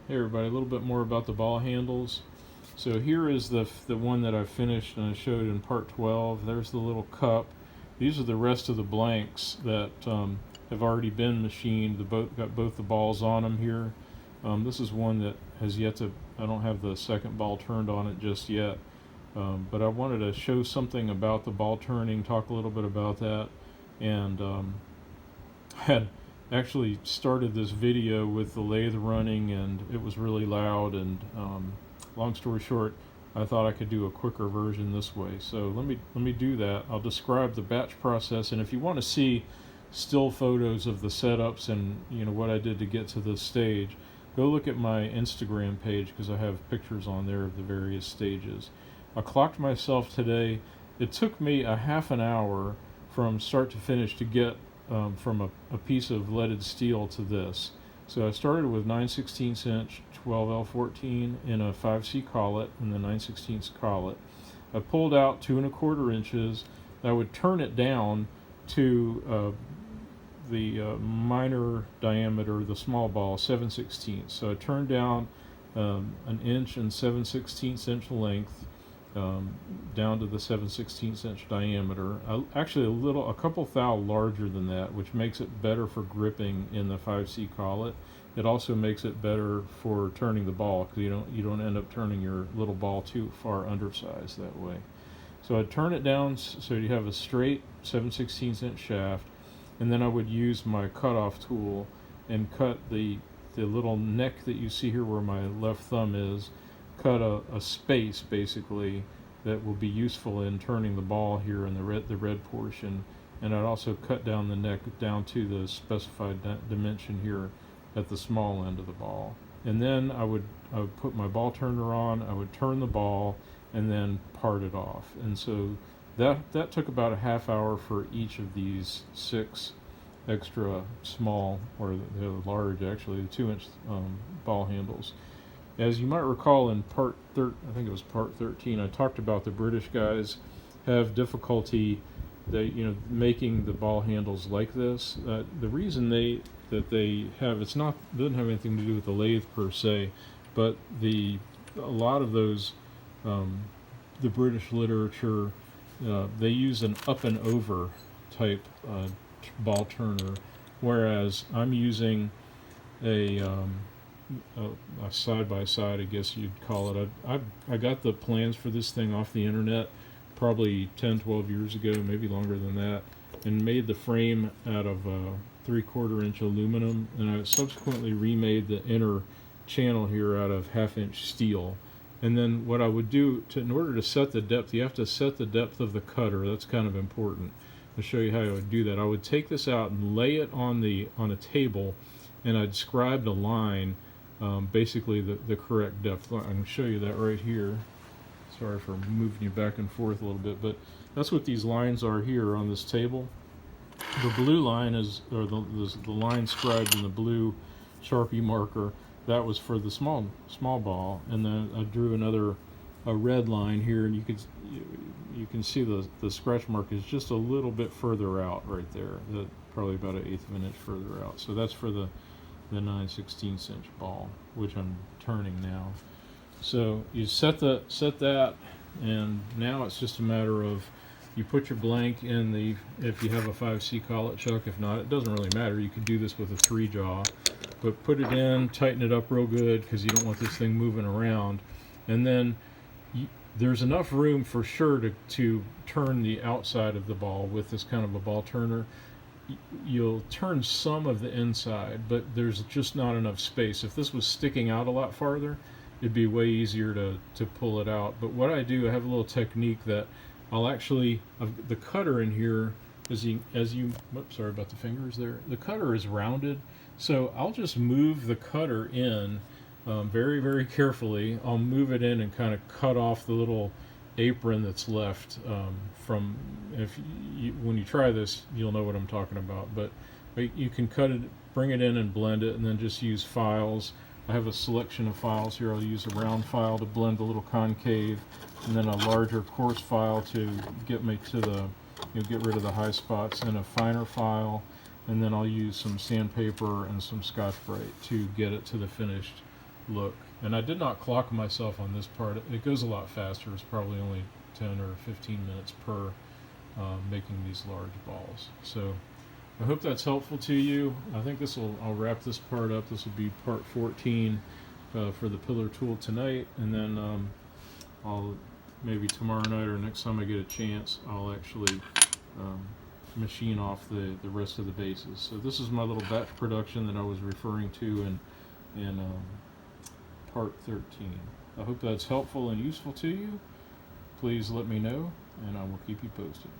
Hey everybody, a little bit more about the ball handles. So here is the one that I finished and I showed in part 12. There's the little cup. These are the rest of the blanks that have already been machined. Got both the balls on them here. This is one that has yet to, I don't have the second ball turned on it just yet. But I wanted to show something about the ball turning, talk a little bit about that, and had actually started this video with the lathe running and it was really loud, and long story short, I thought I could do a quicker version this way. So let me do that. I'll describe the batch process, and if you want to see still photos of the setups and what I did to get to this stage, go look at my Instagram page because I have pictures on there of the various stages. I clocked myself today. It took me a half an hour from start to finish to get from a piece of leaded steel to this. So I started with 9/16 inch 12L14 in a 5C collet in the 9/16 collet. I pulled out 2¼ inches. I would turn it down to the minor diameter, the small ball, 7/16. So I turned down 1 and 7/16 inch length down to the 7/16 inch diameter. Actually, a couple thou larger than that, which makes it better for gripping in the 5C collet. It also makes it better for turning the ball because you don't end up turning your little ball too far undersized that way. So I'd turn it down so you have a straight 7/16 inch shaft, and then I would use my cutoff tool and cut the little neck that you see here where my left thumb is, cut a space basically that will be useful in turning the ball here in the red portion, and I'd also cut down the neck down to the specified dimension here at the small end of the ball. And then I would put my ball turner on, I would turn the ball, and then part it off. And so that took about a half hour for each of these 6 extra small, or the large actually, the 2-inch ball handles. As you might recall in I think it was part 13, I talked about the British guys have difficulty making the ball handles like this. The reason that they have, doesn't have anything to do with the lathe per se, but a lot of those the British literature, they use an up and over type ball turner, whereas I'm using a side by side, I guess you'd call it. I got the plans for this thing off the internet probably 10-12 years ago, maybe longer than that, and made the frame out of 3/4 inch aluminum, and I subsequently remade the inner channel here out of 1/2 inch steel. And then what I would do in order to set the depth, you have to set the depth of the cutter. That's kind of important. I'll show you how I would do that. I would take this out and lay it on a table, and I'd scribe a line, basically the correct depth. I can show you that right here. Sorry for moving you back and forth a little bit, but that's what these lines are here on this table. The blue line is, or the line scribed in the blue Sharpie marker, that was for the small ball, and then I drew a red line here, and you can see the scratch mark is just a little bit further out right there, probably about 1/8 of an inch further out. So that's for the 9/16 inch ball, which I'm turning now. So you set that, and now it's just a matter of you put your blank in if you have a 5C collet chuck. If not, it doesn't really matter. You could do this with a 3-jaw, but put it in, tighten it up real good because you don't want this thing moving around, and then there's enough room for sure to turn the outside of the ball with this kind of a ball turner. You'll turn some of the inside, but there's just not enough space. If this was sticking out a lot farther, it'd be way easier to pull it out. But what I do, I have a little technique that I'll actually, the cutter in here, oops, sorry about the fingers there. The cutter is rounded, so I'll just move the cutter in very, very carefully. I'll move it in and kind of cut off the little apron that's left from, when you try this, you'll know what I'm talking about. But you can cut it, bring it in and blend it, and then just use files. I have a selection of files here. I'll use a round file to blend the little concave, and then a larger coarse file to get me to get rid of the high spots, and a finer file, and then I'll use some sandpaper and some Scotch-Brite to get it to the finished look. And I did not clock myself on this part. It goes a lot faster. It's probably only 10 or 15 minutes per making these large balls. So I hope that's helpful to you. I think I'll wrap this part up. This will be part 14 for the pillar tool tonight, and then I'll maybe tomorrow night or next time I get a chance, I'll actually machine off the rest of the bases. So this is my little batch production that I was referring to in part 13. I hope that's helpful and useful to you. Please let me know, and I will keep you posted.